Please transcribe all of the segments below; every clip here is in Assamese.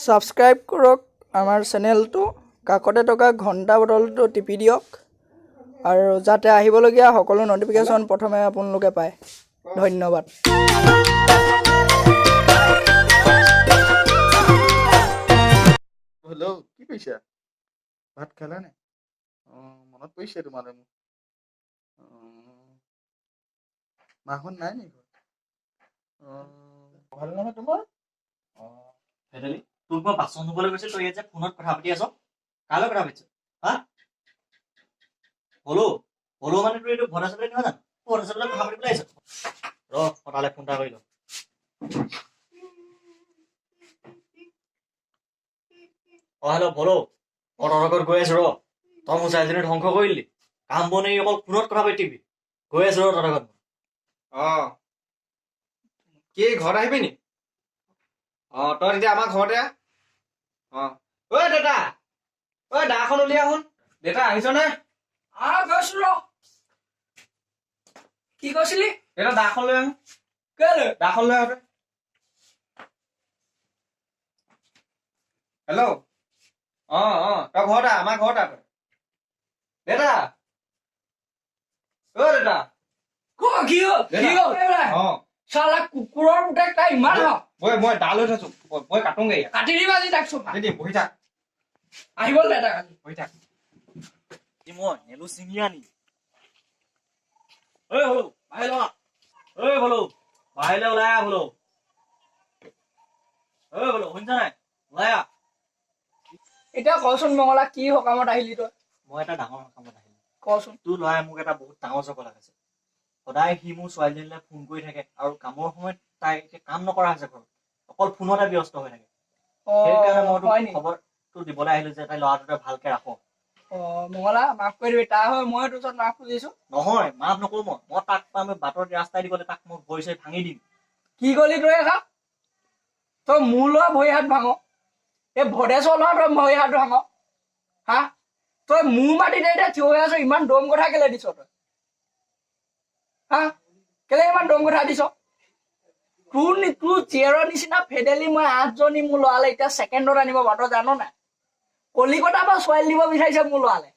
ছাবস্ক্ৰাইব কৰক আমাৰ চেনেলটো, কাষতে থকা ঘণ্টা বটলটো টিপি দিয়ক আৰু যাতে আহিবলগীয়া সকলো নটিফিকেশ্যন প্ৰথমে আপোনালোকে পায়। ধন্যবাদ। হেল্ল', কি কৈছা? ভাত খালা নে? মনত পৰিছে তোমালৈ মোক। মাহঁত নাই নেকি? ভাল নহয় তোমাৰ? ভেটেলি তোক মই বাচন ধুবলৈ গৈছে, তই ইয়াত যে ফোনত কথা পাতি আছ। কাৰ লগত কথা পাতিছ? হা হলো হলো মানে তোৰ এইটো ভদা চাবলৈ নহয় জানো? ভদা চাবলৈ কথা পাতিবলৈ আহিছ। মই তালৈ ফোন এটা কৰি লওঁ। হেল্ল' ভলো, মই তহঁতৰ ঘৰত গৈ আছো ৰ। তই মোৰ ছোৱালীজনী ধ্বংস কৰি দিলি। কাম বন এৰি অকল ফোনত কথা পাতিবি। গৈ আছো ৰ তহঁতৰ ঘৰত। কি ঘৰত আহিবি নি? তই তেতিয়া আমাৰ ঘৰতে আহ। ঐ দেতা, ঐ দাখন উলিয়া শুন। দেতা আহিছ নে? গৈছো ৰ। কি কৈছিলি? দেতা দাখন লৈ আহোঁ। কেলে? দাখন লৈ আহোঁ। হেল্ল', তই ঘৰত আহ, আমাৰ ঘৰত আহ। দেতা, ঐ দেতা। কি হ'ল? চালা কুকুৰৰ পুতেক তাই ইমান হওক। মই দা লৈ থৈছো, মই কাটোংগে। কাটি দিবা আজি তাক চফা। বহি থাক, আহিব এটা কালি। বহি থাক। মই নেলু ছিঙি আনি হলো বাহিৰ লৰা। হলো বাহিৰলৈ ওলাই আহ। হলো হলো শুনিছা নাই? ওলাই আহ। এতিয়া কচোন মঙলা, কি সকামত আহিলি তই? মই এটা ডাঙৰ সকামত আহিলো। কচোন। তোৰ ল'ৰাই মোক এটা বহুত ডাঙৰ চকলা আছে। সদায় সি মোৰ ছোৱালীজনীলৈ ফোন কৰি থাকে আৰু কামৰ সময়ত তাই এতিয়া কাম নকৰা হৈছে ঘৰত, অকল ফোনতে ব্যস্ত হৈ থাকে। সেইকাৰণে মই তোক খবৰটো দিবলৈ আহিলো যে তাই ল'ৰাটোতে ভালকে ৰাখো। মঙলা মাফ কৰি দিবি, তাৰ হৈ মই তোৰ ওচৰত মাফ খুজিছো। নহয়, মাফ নকৰো। মই তাক পাম বাটৰ ৰাস্তাই দি গ'লে তাক মই ভৰি চৰি ভাঙি দিম। কি কলি তই এখা? তই মোৰ ল'ৰা ভৰি হাত ভাঙ, এই ভদেশ্বৰ ল'ৰা তই ভৰি হাত ভাঙ? হা, তই মোৰ মাটিতে এতিয়া থিয় হৈ আছ, ইমান দম কথা কেলে দিছ তই? হা, কেলে ইমান দম কথা দিছ? তোৰ চেয়াৰৰ নিচিনা ফেডেলি মই 8জনী মোৰ ল'ৰালে এতিয়া ছেকেণ্ডত আনিব পাৰ, তই জান নাই? কলিকতাৰ পৰা ছোৱালী দিব বিচাৰিছে মোৰ ল'ৰালে।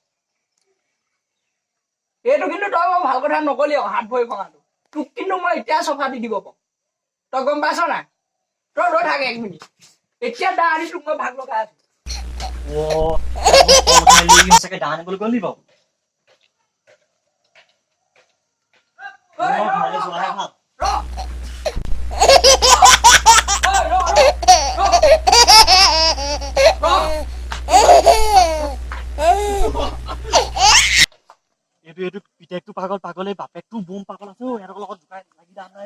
এইটো কিন্তু তই মই ভাল কথা নকলি আৰু হাত ভৰি ভঙাটো। তোক কিন্তু মই এতিয়া চফা দি দিব পাৰো, তই গম পাইছ নাই? তই ৰৈ থাক 1 মিনিট, এতিয়া দা আনি তোক মই ভাগ লগাই আছো। চাগে দা আনিবলৈ গ'ল নি বাৰু? এইটো পিতেকটো পাগল, পাগলে বাপেকটো বোম পাগল আছে। সিহঁতৰ লগত জোকাই লাগি দাম নাই।